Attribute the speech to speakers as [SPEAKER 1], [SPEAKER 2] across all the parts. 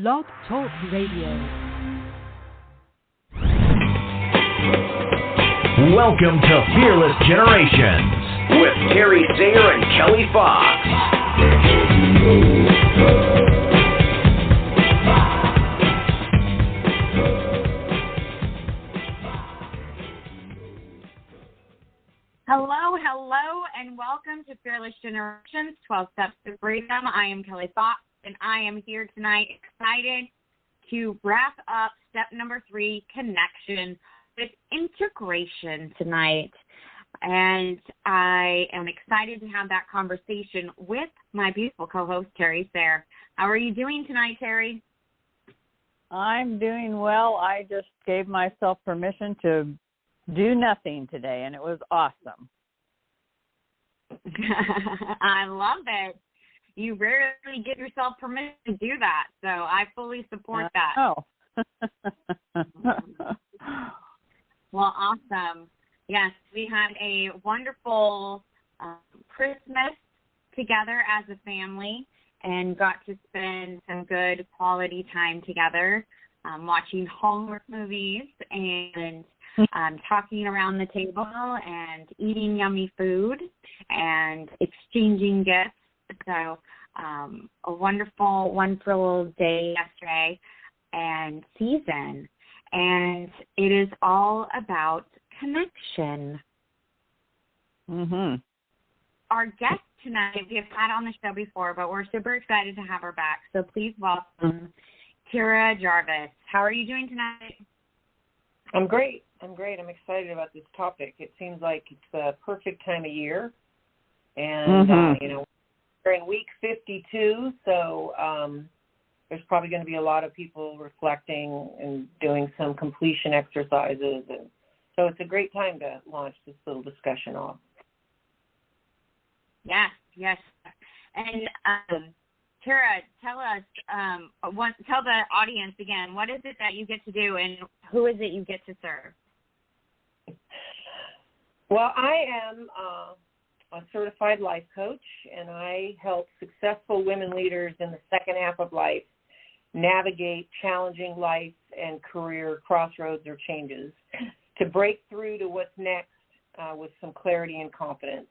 [SPEAKER 1] Blog Talk Radio.
[SPEAKER 2] Welcome to Fearless Generations with Terry Sayer and Kelly Fox.
[SPEAKER 3] Hello, and welcome to Fearless Generations, 12 Steps to Freedom. I am Kelly Fox, and I am here tonight excited to wrap up step number 3, connection, with integration tonight. And I am excited to have that conversation with my beautiful co-host, Terry Sayer. How are you doing tonight, Terry?
[SPEAKER 4] I'm doing well. I just gave myself permission to do nothing today, and it was awesome.
[SPEAKER 3] I love it. You rarely give yourself permission to do that, so I fully support that.
[SPEAKER 4] Oh.
[SPEAKER 3] Well, awesome. Yes, we had a wonderful Christmas together as a family and got to spend some good quality time together, watching Hallmark movies and talking around the table and eating yummy food and exchanging gifts. So a wonderful day yesterday and season. And it is all about connection.
[SPEAKER 4] Mm-hmm.
[SPEAKER 3] Our guest tonight, we have had on the show before, but we're super excited to have her back. So please welcome Tyra Jarvis. How are you doing tonight?
[SPEAKER 5] I'm great. I'm excited about this topic. It seems like it's the perfect time of year. And, we're in week 52, so there's probably going to be a lot of people reflecting and doing some completion exercises. And so it's a great time to launch this little discussion off.
[SPEAKER 3] Yes. And Tara, tell us, tell the audience again, what is it that you get to do and who is it you get to serve?
[SPEAKER 5] Well, I am a certified life coach, and I help successful women leaders in the second half of life navigate challenging life and career crossroads or changes to break through to what's next with some clarity and confidence.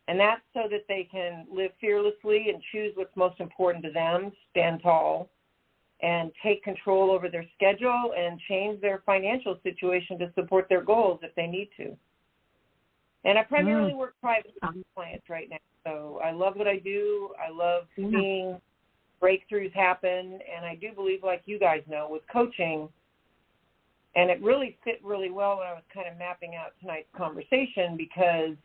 [SPEAKER 5] And that's so that they can live fearlessly and choose what's most important to them, stand tall, and take control over their schedule and change their financial situation to support their goals if they need to. And I primarily work privately with clients right now. So I love what I do. I love seeing breakthroughs happen. And I do believe, like you guys know, with coaching, and it really fit really well when I was kind of mapping out tonight's conversation because,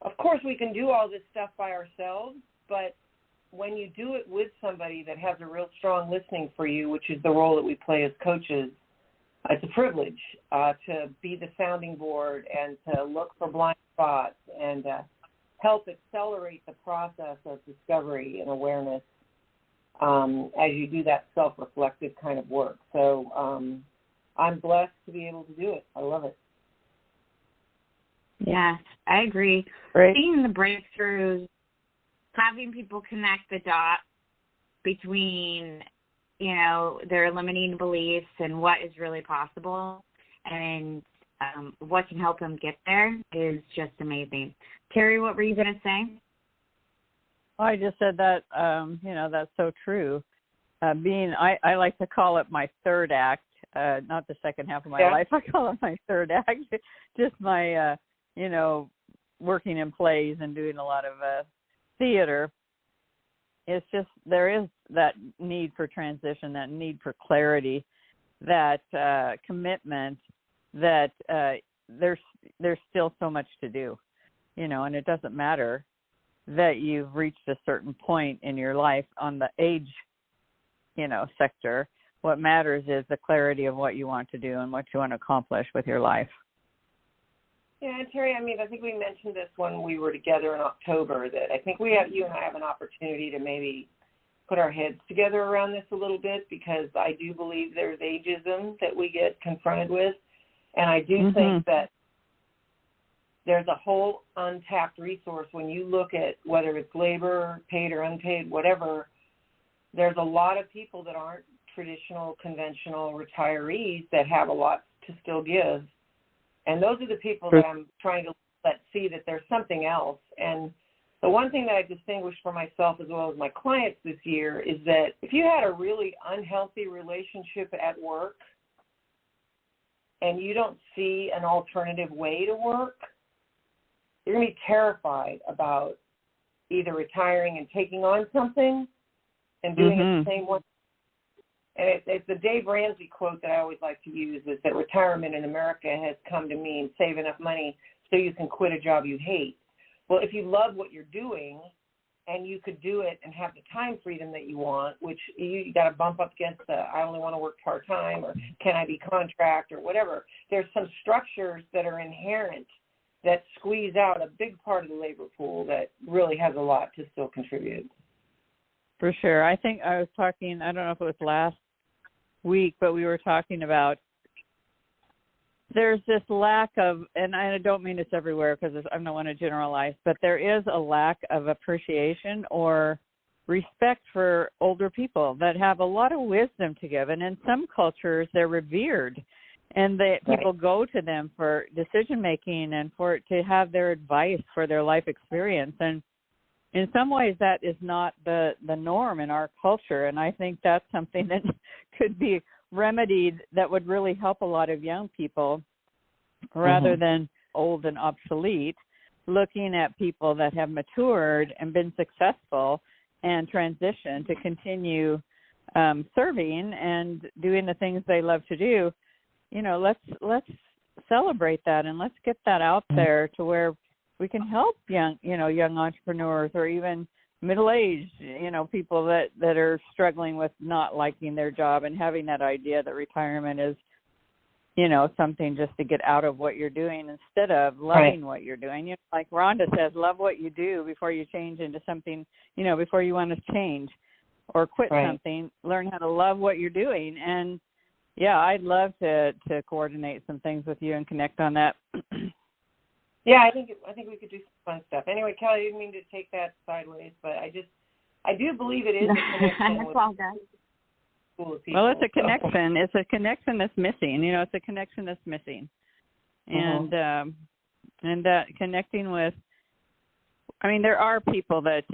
[SPEAKER 5] of course, we can do all this stuff by ourselves, but when you do it with somebody that has a real strong listening for you, which is the role that we play as coaches, it's a privilege to be the sounding board and to look for blind spots and help accelerate the process of discovery and awareness as you do that self-reflective kind of work. So I'm blessed to be able to do it. I love it.
[SPEAKER 3] Yes, I agree.
[SPEAKER 4] Great.
[SPEAKER 3] Seeing the breakthroughs, having people connect the dots between, their limiting beliefs and what is really possible and what can help them get there is just amazing. Terry, what were you going to say?
[SPEAKER 4] I just said that, that's so true. I like to call it my third act, not the second half of my life. I call it my third act, just my, working in plays and doing a lot of theater. It's just there is that need for transition, that need for clarity, that commitment that there's still so much to do, and it doesn't matter that you've reached a certain point in your life on the age, sector. What matters is the clarity of what you want to do and what you want to accomplish with your life.
[SPEAKER 5] Yeah, and Terry, I think we mentioned this when we were together in October, that I think you and I have an opportunity to maybe put our heads together around this a little bit because I do believe there's ageism that we get confronted with. And I do think that there's a whole untapped resource when you look at whether it's labor, paid or unpaid, whatever, there's a lot of people that aren't traditional, conventional retirees that have a lot to still give. And those are the people that I'm trying to let see that there's something else. And the one thing that I distinguished for myself as well as my clients this year is that if you had a really unhealthy relationship at work and you don't see an alternative way to work, you're going to be terrified about either retiring and taking on something and doing it the same way. And it's the Dave Ramsey quote that I always like to use, is that retirement in America has come to mean save enough money so you can quit a job you hate. Well, if you love what you're doing and you could do it and have the time freedom that you want, which you got to bump up against the I only want to work part-time or can I be contract or whatever. There's some structures that are inherent that squeeze out a big part of the labor pool that really has a lot to still contribute.
[SPEAKER 4] For sure. I think I was talking, I don't know if it was last week, but we were talking about there's this lack of, and I don't mean it's everywhere because I don't want to generalize, but there is a lack of appreciation or respect for older people that have a lot of wisdom to give. And in some cultures, they're revered, and people go to them for decision-making and to have their advice for their life experience. And in some ways, that is not the norm in our culture, and I think that's something that could be remedied that would really help a lot of young people rather than old and obsolete, looking at people that have matured and been successful and transitioned to continue serving and doing the things they love to do. You know, let's celebrate that and let's get that out there to where we can help young entrepreneurs or even middle-aged, people that are struggling with not liking their job and having that idea that retirement is, something just to get out of what you're doing instead of loving what you're doing. Like Rhonda says, love what you do before you change into something, before you want to change or quit something, learn how to love what you're doing. And yeah, I'd love to coordinate some things with you and connect on that.
[SPEAKER 5] Yeah, I think we could do some fun stuff. Anyway, Kelly, I didn't mean to take that sideways, but I do believe it is a connection with cool people.
[SPEAKER 4] Well, it's a connection. It's a connection that's missing. It's a connection that's missing, and that connecting with. I mean, there are people that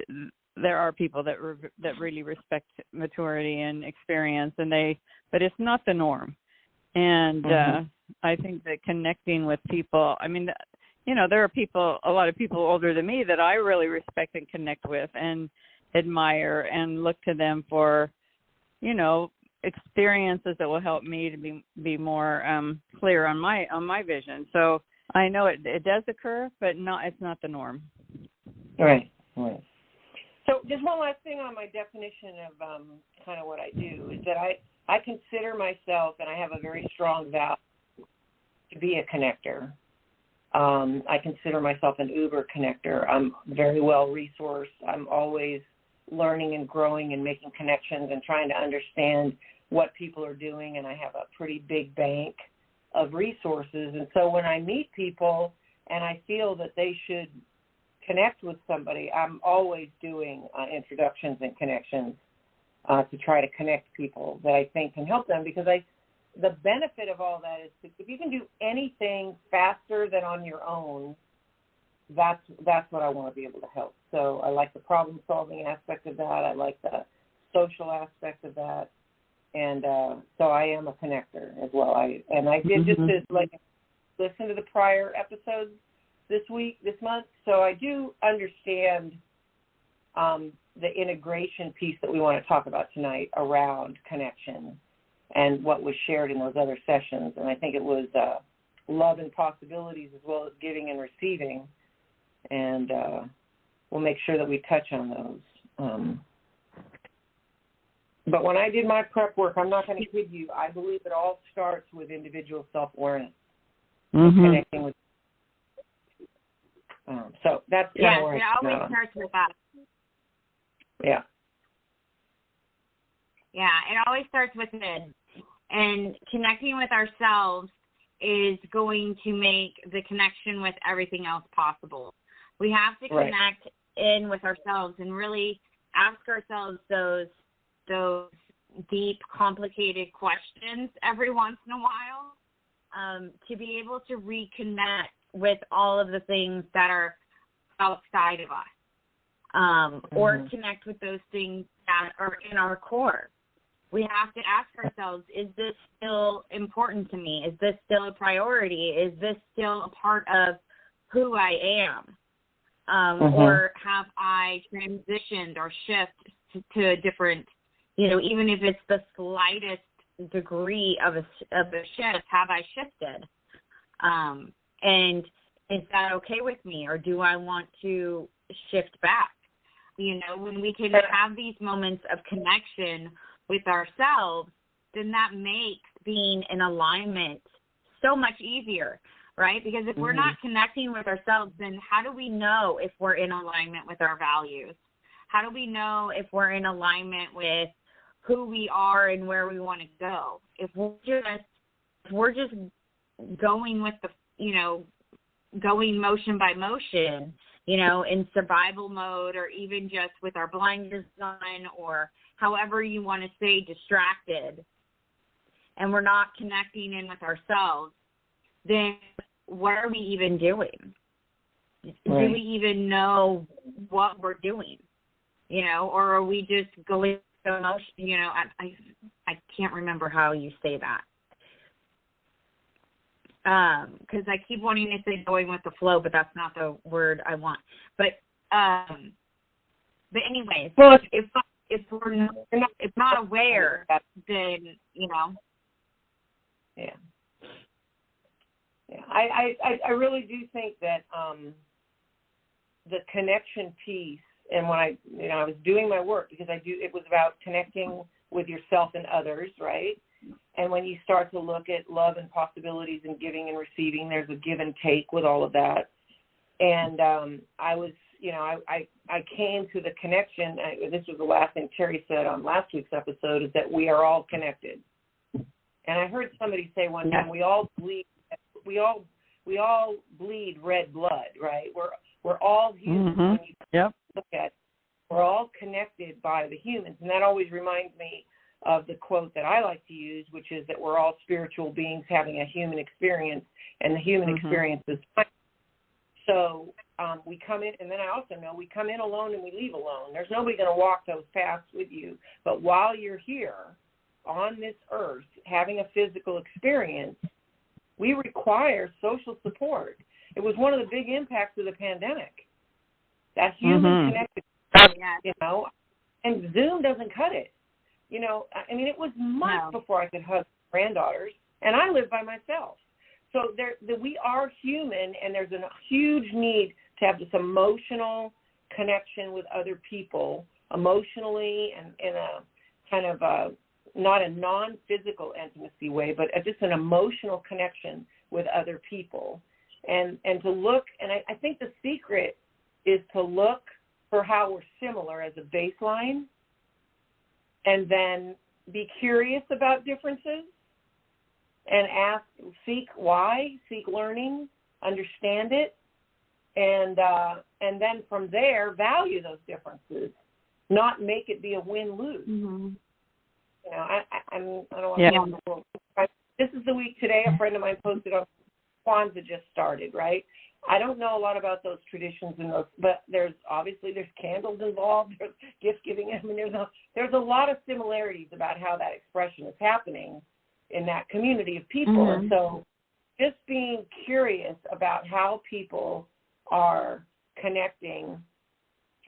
[SPEAKER 4] really respect maturity and experience, but it's not the norm. And I think that connecting with people. I mean. There are a lot of people older than me that I really respect and connect with and admire and look to them for, experiences that will help me to be more clear on my vision. So I know it does occur, but it's not the norm.
[SPEAKER 5] Right. So just one last thing on my definition of kind of what I do is that I consider myself, and I have a very strong value to be a connector. I consider myself an Uber connector. I'm very well resourced. I'm always learning and growing and making connections and trying to understand what people are doing, and I have a pretty big bank of resources. And so when I meet people and I feel that they should connect with somebody, I'm always doing introductions and connections to try to connect people that I think can help them, because the benefit of all that is if you can do anything faster than on your own, that's what I want to be able to help. So I like the problem-solving aspect of that. I like the social aspect of that. And so I am a connector as well. I did just listen to the prior episodes this month. So I do understand the integration piece that we want to talk about tonight around connection and what was shared in those other sessions. And I think it was love and possibilities as well as giving and receiving. And we'll make sure that we touch on those. But when I did my prep work, I'm not going to kid you, I believe it all starts with individual self-awareness, connecting with. So that's kind of where
[SPEAKER 3] it always starts with that.
[SPEAKER 5] Yeah.
[SPEAKER 3] Yeah, it always starts with it. And connecting with ourselves is going to make the connection with everything else possible. We have to connect in with ourselves and really ask ourselves those those deep, complicated questions every once in a while, to be able to reconnect with all of the things that are outside of us, or connect with those things that are in our core. We have to ask ourselves, is this still important to me? Is this still a priority? Is this still a part of who I am? Or have I transitioned or shifted to a different, even if it's the slightest degree of a shift, have I shifted? And is that okay with me, or do I want to shift back? When we can have these moments of connection with ourselves, then that makes being in alignment so much easier, right? Because if we're not connecting with ourselves, then how do we know if we're in alignment with our values? How do we know if we're in alignment with who we are and where we want to go? If we're just going with the, going motion by motion, in survival mode, or even just with our blinders on, or however you want to say, distracted, and we're not connecting in with ourselves, then what are we even doing? Right. Do we even know what we're doing? Or are we just going through emotion? I can't remember how you say that. Because I keep wanting to say going with the flow, but that's not the word I want. But anyways, well, if we're not aware, then
[SPEAKER 5] Yeah. I really do think that the connection piece, and when I was doing my work, because it was about connecting with yourself and others, right? And when you start to look at love and possibilities and giving and receiving, there's a give and take with all of that. And I was, I came to the connection. This was the last thing Terry said on last week's episode, is that we are all connected. And I heard somebody say one time, we all bleed red blood, right? We're all humans. When you look at it, we're all connected by the humans. And that always reminds me of the quote that I like to use, which is that we're all spiritual beings having a human experience, and the human experience is fine. So we come in, and then I also know we come in alone and we leave alone. There's nobody going to walk those paths with you. But while you're here on this earth having a physical experience, we require social support. It was one of the big impacts of the pandemic, that human connection, and Zoom doesn't cut it. It was months before I could hug granddaughters, and I live by myself. So we are human, and there's a huge need to have this emotional connection with other people, emotionally, and in a kind of not a non-physical intimacy way, but just an emotional connection with other people. And to look, and I think the secret is to look for how we're similar as a baseline, and then be curious about differences and seek why, seek learning, understand it, and then from there value those differences, not make it be a win-lose. I don't want to. This is the week today. A friend of mine posted on Kwanzaa just started, right? I don't know a lot about those traditions and those, but there's candles involved, there's gift giving. There's a lot of similarities about how that expression is happening in that community of people. And so just being curious about how people are connecting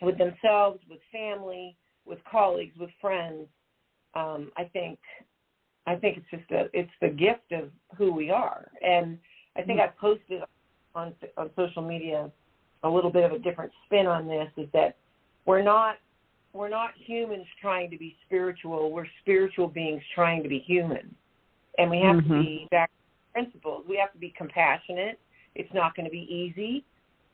[SPEAKER 5] with themselves, with family, with colleagues, with friends, I think it's the gift of who we are. And I think I posted on social media a little bit of a different spin on this, is that we're not humans trying to be spiritual. We're spiritual beings trying to be human. And we have to be back to principles. We have to be compassionate. It's not going to be easy.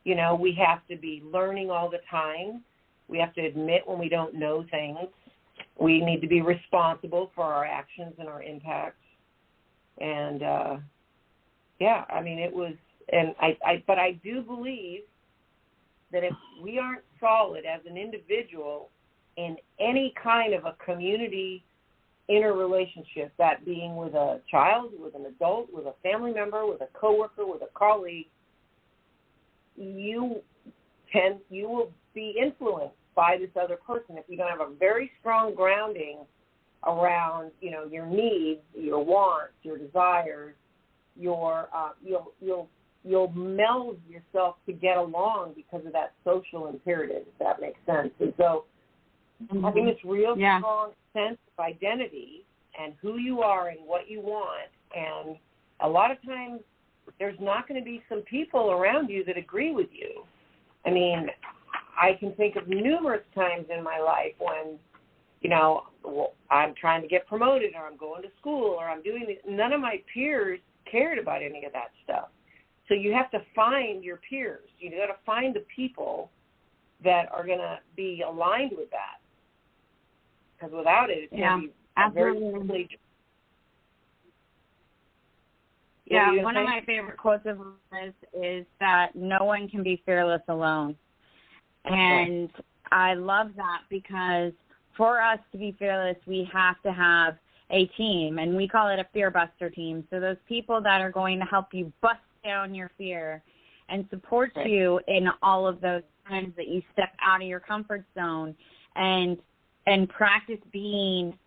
[SPEAKER 5] We have to be learning all the time. We have to admit when we don't know things. We need to be responsible for our actions and our impacts. And it was, and but I do believe that if we aren't solid as an individual in any kind of a community interrelationship, that being with a child, with an adult, with a family member, with a coworker, with a colleague, you will be influenced by this other person if you don't have a very strong grounding around, your needs, your wants, your desires. You'll meld yourself to get along because of that social imperative, if that makes sense. And so having this real strong sense of identity and who you are and what you want, and a lot of times there's not going to be some people around you that agree with you. I mean, I can think of numerous times in my life when, I'm trying to get promoted, or I'm going to school, or I'm doing this. None of my peers cared about any of that stuff. So you have to find your peers. You got to find the people that are going to be aligned with that. Because without it, it's going to be very.
[SPEAKER 3] Yeah, one of my favorite quotes of his is that no one can be fearless alone. And I love that, because for us to be fearless, we have to have a team, and we call it a fear buster team. So those people that are going to help you bust down your fear and support you in all of those times that you step out of your comfort zone, and practice being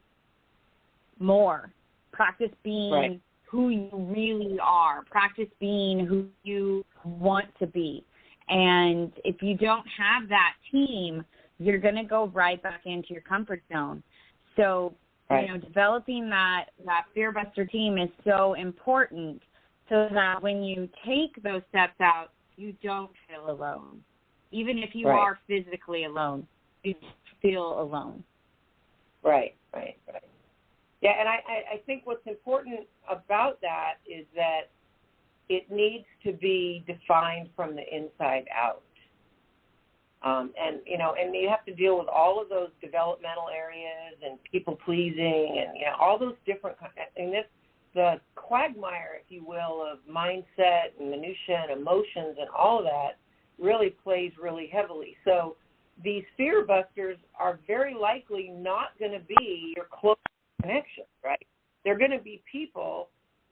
[SPEAKER 3] more, practice being who you really are, practice being who you want to be. And if you don't have that team, you're going to go right back into your comfort zone. So, developing that fear buster team is so important, so that when you take those steps out, you don't feel alone. Even if you are physically alone, you feel alone. Right.
[SPEAKER 5] Yeah, and I think what's important about that is that it needs to be defined from the inside out. And you have to deal with all of those developmental areas and people pleasing and, all those different, and the quagmire, if you will, of mindset and minutia and emotions and all of that really plays really heavily. So these fear busters are very likely not going to be your close connection, right? They're going to be people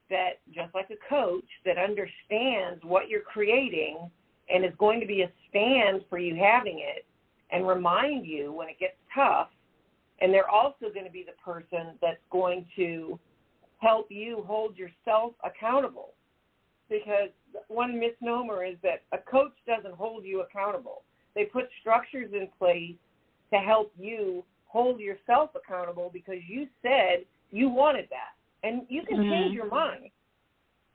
[SPEAKER 5] that, just like a coach, that understands what you're creating and is going to be a stand for you having it and remind you when it gets tough. And they're also going to be the person that's going to help you hold yourself accountable. Because one misnomer is that a coach doesn't hold you accountable. They put structures in place to help you hold yourself accountable because you said you wanted that. And you can change your mind.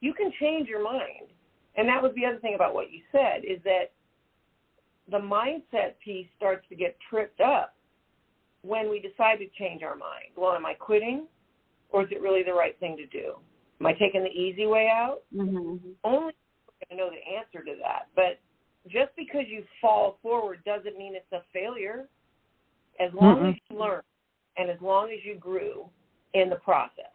[SPEAKER 5] You can change your mind. And that was the other thing about what you said, is that the mindset piece starts to get tripped up when we decide to change our mind. Well, am I quitting, or is it really the right thing to do? Am I taking the easy way out? Only people can know the answer to that. But just because you fall forward doesn't mean it's a failure. As long as you learn and as long as you grew in the process.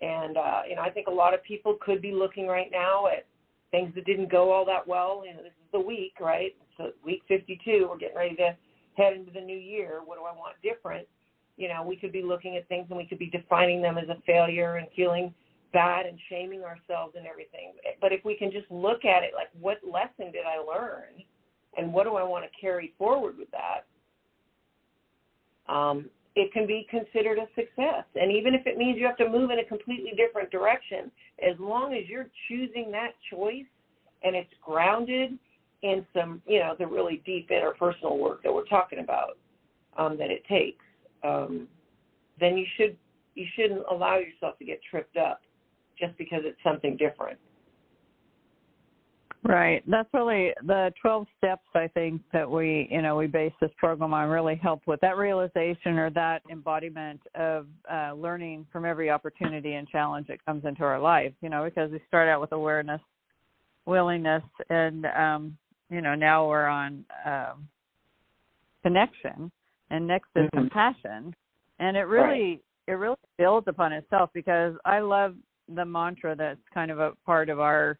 [SPEAKER 5] And, I think a lot of people could be looking right now at things that didn't go all that well. This is the week, right? So week 52, we're getting ready to head into the new year. What do I want different? We could be looking at things and we could be defining them as a failure and feeling bad and shaming ourselves and everything. But if we can just look at it like, what lesson did I learn and what do I want to carry forward with that? It can be considered a success. And even if it means you have to move in a completely different direction, as long as you're choosing that choice and it's grounded in some, the really deep interpersonal work that we're talking about that it takes, then you shouldn't allow yourself to get tripped up just because it's something different.
[SPEAKER 4] Right. That's really the 12 steps, I think, that we base this program on really help with that realization or that embodiment of learning from every opportunity and challenge that comes into our life, because we start out with awareness, willingness, and, now we're on connection, and next is compassion. And it really builds upon itself, because I love the mantra that's kind of a part of our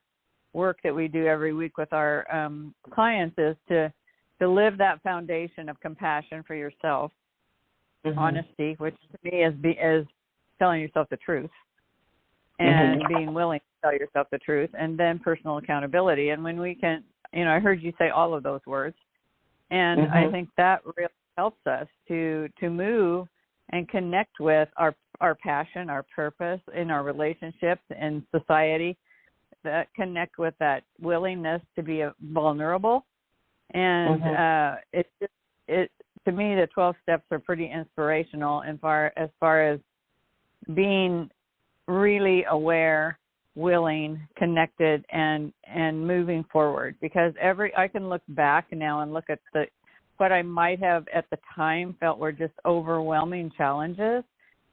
[SPEAKER 4] work that we do every week with our clients is to to live that foundation of compassion for yourself, honesty, which to me is telling yourself the truth, and being willing to tell yourself the truth, and then personal accountability. And when we can, I heard you say all of those words, and I think that really helps us to move and connect with our passion, our purpose in our relationships and society, that connect with that willingness to be vulnerable. And it to me, the 12 steps are pretty inspirational as far as being really aware, willing, connected, and moving forward. Because I can look back now and look at what I might have at the time felt were just overwhelming challenges,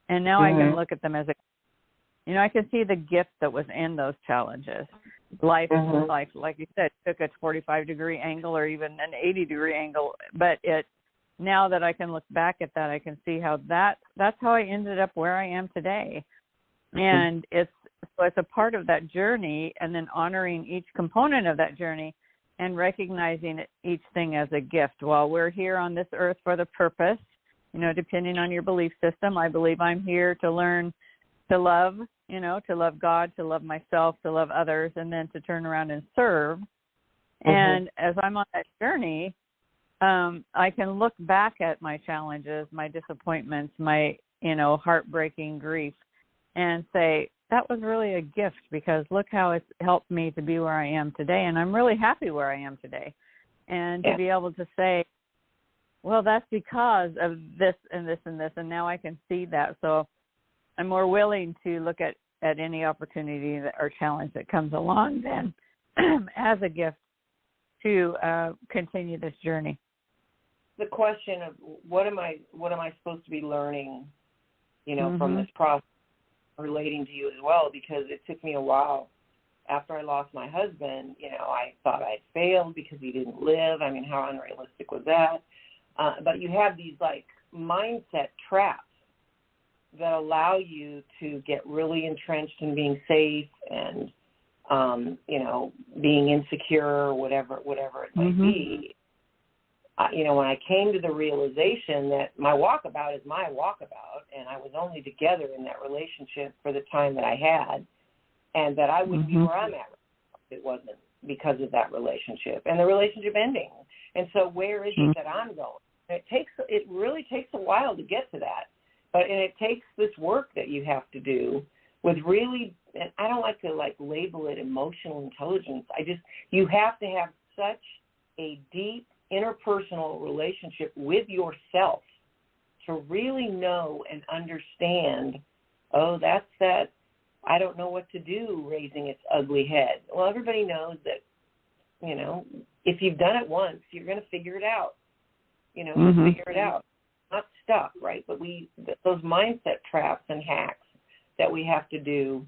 [SPEAKER 4] and now I can look at them as I can see the gift that was in those challenges. Life, like you said, took a 45-degree angle or even an 80-degree angle, but now that I can look back at that, I can see how that's how I ended up where I am today. And it's a part of that journey, and then honoring each component of that journey and recognizing each thing as a gift. While we're here on this earth for the purpose, depending on your belief system, I believe I'm here to learn to love, to love God, to love myself, to love others, and then to turn around and serve. And as I'm on that journey, I can look back at my challenges, my disappointments, my, heartbreaking grief, and say, that was really a gift, because look how it's helped me to be where I am today. And I'm really happy where I am today. And to be able to say, well, that's because of this and this and this. And now I can see that. So I'm more willing to look at any opportunity or challenge that comes along then as a gift to continue this journey.
[SPEAKER 5] The question of what am I supposed to be learning, from this process, relating to you as well, because it took me a while. After I lost my husband, I thought I'd failed because he didn't live. I mean, how unrealistic was that? But you have these mindset traps that allow you to get really entrenched in being safe and, being insecure or whatever it might be. When I came to the realization that my walkabout is my walkabout, and I was only together in that relationship for the time that I had, and that I would be where I'm at if it wasn't because of that relationship and the relationship ending. And so where is it that I'm going? It really takes a while to get to that, and it takes this work that you have to do with really, and I don't like to label it emotional intelligence. You have to have such a deep interpersonal relationship with yourself to really know and understand, that's that I don't know what to do raising its ugly head. Well, everybody knows that, if you've done it once, you're going to figure it out. Figure it out. Not stuck, right? But those mindset traps and hacks that we have to do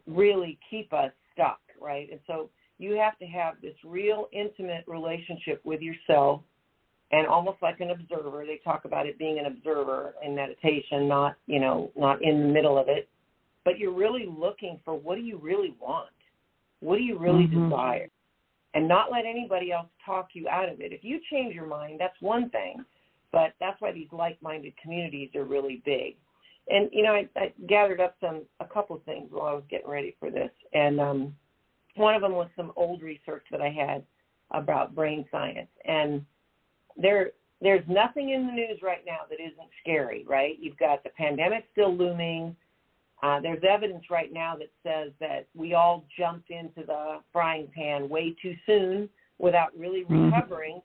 [SPEAKER 5] really keep us stuck, right? And so you have to have this real intimate relationship with yourself, and almost like an observer. They talk about it being an observer in meditation, not in the middle of it. But you're really looking for, what do you really want? What do you really desire? And not let anybody else talk you out of it. If you change your mind, that's one thing. But that's why these like-minded communities are really big. And, I gathered up a couple of things while I was getting ready for this. And one of them was some old research that I had about brain science. And there's nothing in the news right now that isn't scary, right? You've got the pandemic still looming. There's evidence right now that says that we all jumped into the frying pan way too soon without really recovering.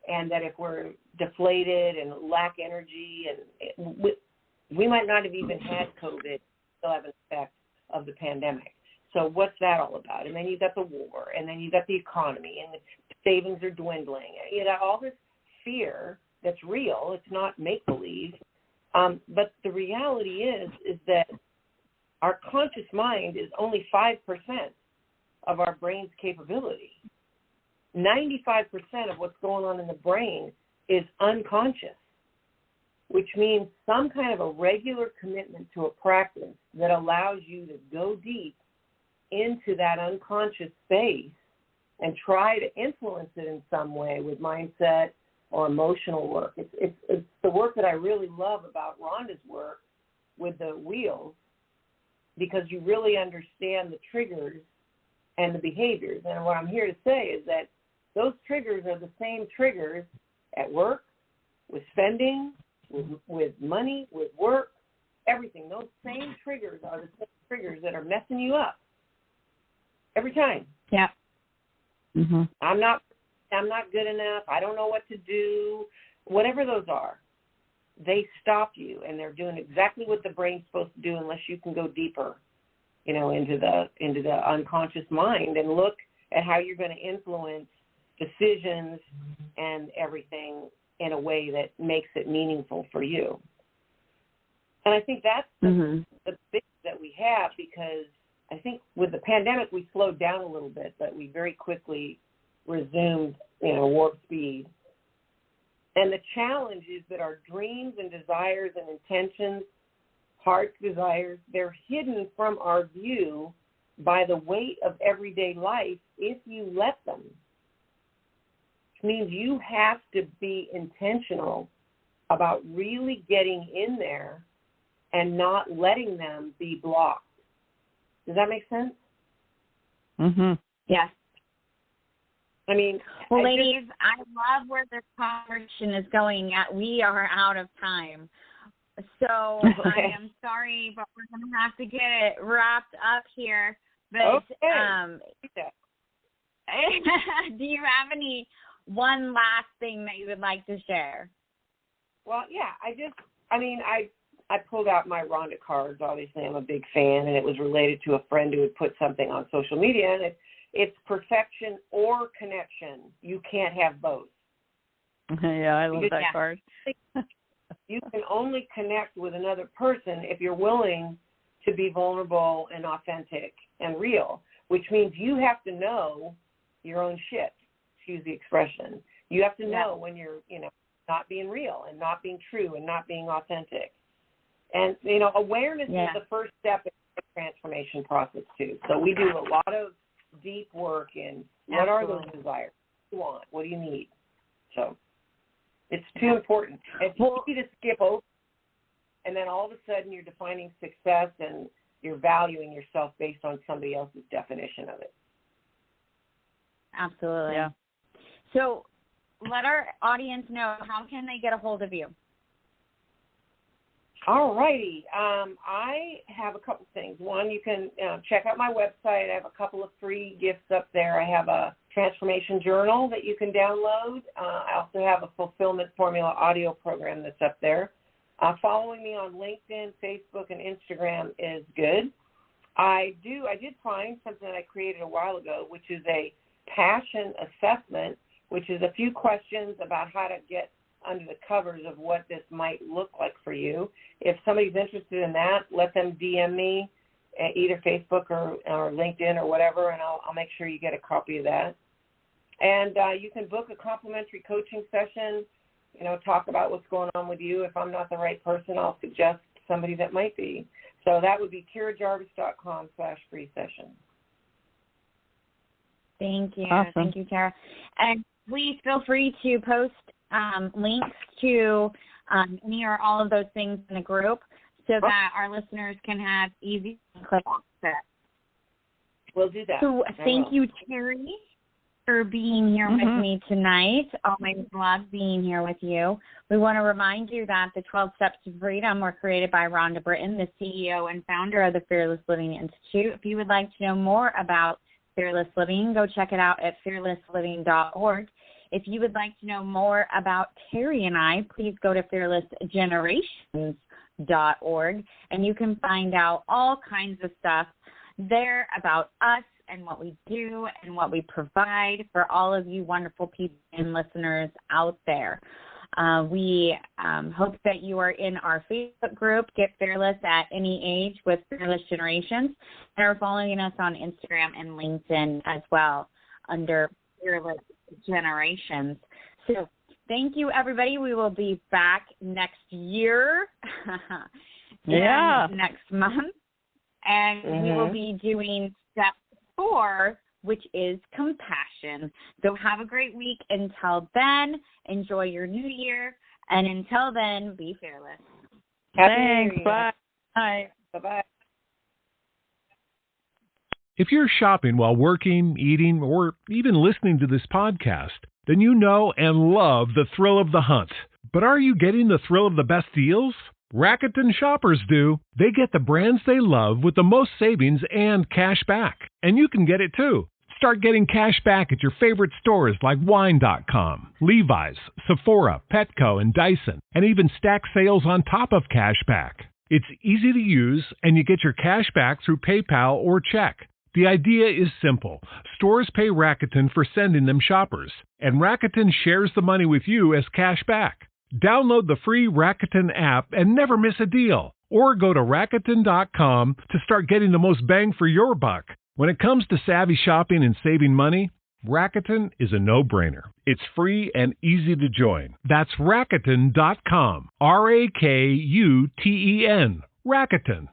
[SPEAKER 5] And that if we're deflated and lack energy, and we might not have even had COVID, still have an effect of the pandemic. So what's that all about? And then you've got the war, and then you've got the economy, and the savings are dwindling. All this fear that's real. It's not make-believe. But the reality is that our conscious mind is only 5% of our brain's capability. 95% of what's going on in the brain is unconscious, which means some kind of a regular commitment to a practice that allows you to go deep into that unconscious space and try to influence it in some way with mindset or emotional work. It's the work that I really love about Rhonda's work with the wheels, because you really understand the triggers and the behaviors. And what I'm here to say is that those triggers are the same triggers at work, with spending, with money, with work, everything. Those same triggers are the same triggers that are messing you up every time.
[SPEAKER 3] Yeah.
[SPEAKER 5] Mm-hmm. I'm not good enough. I don't know what to do. Whatever those are, they stop you, and they're doing exactly what the brain's supposed to do unless you can go deeper, into the unconscious mind and look at how you're going to influence decisions and everything in a way that makes it meaningful for you. And I think that's the big that we have, because I think with the pandemic we slowed down a little bit, but we very quickly resumed, warp speed. And the challenge is that our dreams and desires and intentions, heart's desires, they're hidden from our view by the weight of everyday life if you let them. It means you have to be intentional about really getting in there and not letting them be blocked. Does that make sense?
[SPEAKER 4] Mhm.
[SPEAKER 3] Yes.
[SPEAKER 5] I mean,
[SPEAKER 3] well, ladies, I love where this conversation is going at. We are out of time. So I am sorry, but we're going to have to get it wrapped up here. But
[SPEAKER 5] okay.
[SPEAKER 3] Do you have one last thing that you would like to share?
[SPEAKER 5] Well, yeah, I pulled out my Rhonda cards. Obviously, I'm a big fan, and it was related to a friend who had put something on social media, and it's perfection or connection. You can't have both.
[SPEAKER 4] Yeah, I love that card.
[SPEAKER 5] You can only connect with another person if you're willing to be vulnerable and authentic and real, which means you have to know your own shit, excuse the expression. You have to know when you're, not being real and not being true and not being authentic. And, awareness is the first step in the transformation process, too. So we do a lot of deep work in what are those desires? What do you want? What do you need? So it's too important. It's easy to skip over, and then all of a sudden you're defining success and you're valuing yourself based on somebody else's definition of it.
[SPEAKER 3] Absolutely. Yeah. So let our audience know, how can they get a hold of you?
[SPEAKER 5] All righty. I have a couple things. One, you can check out my website. I have a couple of free gifts up there. I have a transformation journal that you can download. I also have a fulfillment formula audio program that's up there. Following me on LinkedIn, Facebook, and Instagram is good. I did find something that I created a while ago, which is a passion assessment, which is a few questions about how to get under the covers of what this might look like for you. If somebody's interested in that, let them DM me at either Facebook or LinkedIn or whatever, and I'll make sure you get a copy of that. And you can book a complimentary coaching session, talk about what's going on with you. If I'm not the right person, I'll suggest somebody that might be. So that would be tyrajarvis.com/free session.
[SPEAKER 3] Thank you.
[SPEAKER 4] Awesome.
[SPEAKER 3] Thank you, Tara. And please feel free to post links to any or all of those things in the group so that our listeners can have easy click access.
[SPEAKER 5] We'll do that.
[SPEAKER 3] So thank you, Terry, for being here with me tonight. Always love being here with you. We want to remind you that the 12 Steps to Freedom were created by Rhonda Britton, the CEO and founder of the Fearless Living Institute. If you would like to know more about Fearless Living, go check it out at fearlessliving.org. If you would like to know more about Terry and I, please go to fearlessgenerations.org, and you can find out all kinds of stuff there about us and what we do and what we provide for all of you wonderful people and listeners out there. We hope that you are in our Facebook group, Get Fearless at Any Age with Fearless Generations, and are following us on Instagram and LinkedIn as well under Fearless Generations. So thank you, everybody. We will be back next year, next month, and we will be doing step 4 which is compassion. So have a great week. Until then, enjoy your new year. And until then, be fearless.
[SPEAKER 4] Thanks. Bye. Bye.
[SPEAKER 5] Bye-bye.
[SPEAKER 1] If you're shopping while working, eating, or even listening to this podcast, then you know and love the thrill of the hunt. But are you getting the thrill of the best deals? Rakuten shoppers do. They get the brands they love with the most savings and cash back. And you can get it too. Start getting cash back at your favorite stores like Wine.com, Levi's, Sephora, Petco, and Dyson, and even stack sales on top of cash back. It's easy to use, and you get your cash back through PayPal or check. The idea is simple. Stores pay Rakuten for sending them shoppers, and Rakuten shares the money with you as cash back. Download the free Rakuten app and never miss a deal. Or go to Rakuten.com to start getting the most bang for your buck. When it comes to savvy shopping and saving money, Rakuten is a no-brainer. It's free and easy to join. That's Rakuten.com. Rakuten. Rakuten.